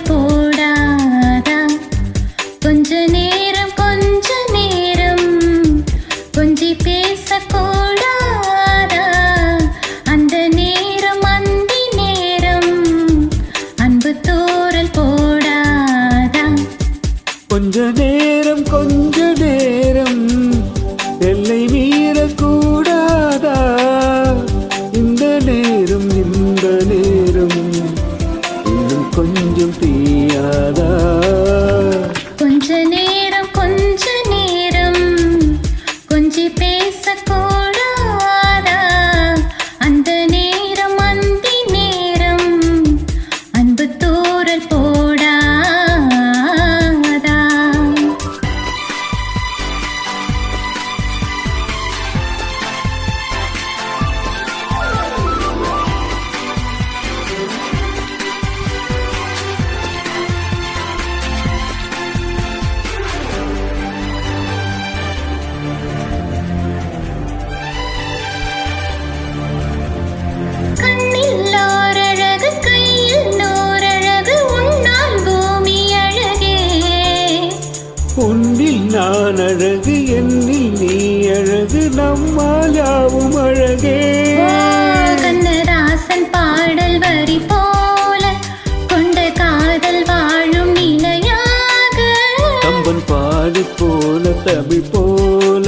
போடாதா கொஞ்ச நேரம் கொஞ்சி பேசக்கூடாதா அந்த நேரம் அந்தி நேரம் அன்பு தூறல் போடாதா கொஞ்ச நேரம் எல்லை மீறக்கூடாதா இந்த நேரம் இன்னும் கொஞ்சம் தீயாதா கொஞ்ச நேரம் கொஞ்சி பேசக்கூடாதா அந்த நேரம் அந்தி நேரம் அன்பு தூறல் போடாதா உன்னில் நான் அழகு என்னில் நீ அழகு நம்மால் யாவும் அழகே கண்ணதாசன் பாடல் வரி போல கொண்ட காதல் வாழும் நிலையாக கம்பன் பாடி போல தமிழ் போல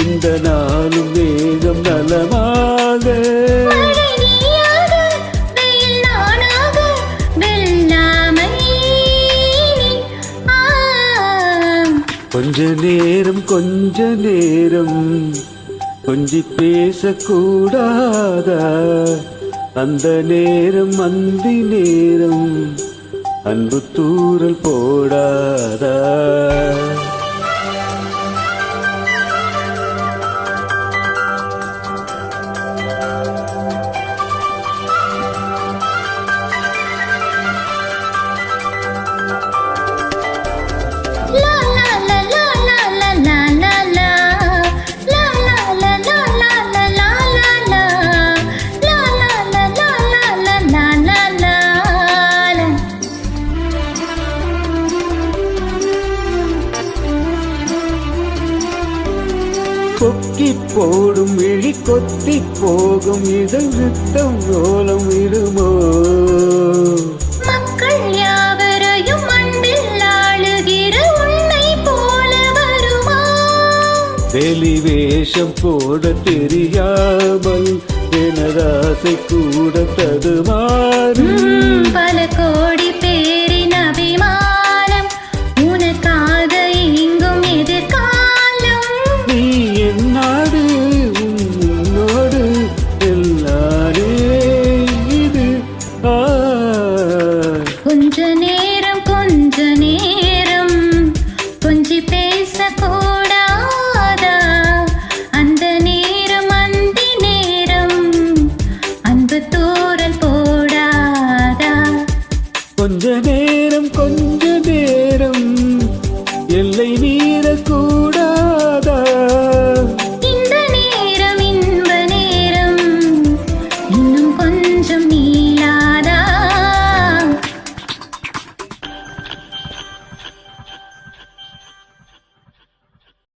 இந்த நாளும் வேகம் நலமாக கொஞ்ச நேரம் கொஞ்சி பேசக்கூடாதா அந்த நேரம் அந்தி நேரம் அன்பு தூறல் போடாதா கொக்கி போடும் விழி கொத்தி போகும் இதழ் நித்தம் ஓலம் விடுமோ மக்கள் யாவரையும் அன்பில் ஆளுகிற உன்னை போல வருமா வெளி வேஷம் போட தெரியாமல் எனதாசை கூட தடுமாறு பல கோடி பேரின் அபிமானம் உனக்காக இங்கும் எதிர்காலம் நீ என்னாடு உன்னோடு எல்லாரே இது கொஞ்ச நேரம் கொஞ்சி பேசக்கூடாதா அந்த நேரம் அந்தி நேரம் அன்பு தூறல் போடாதா கொஞ்ச நேரம் எல்லை நீ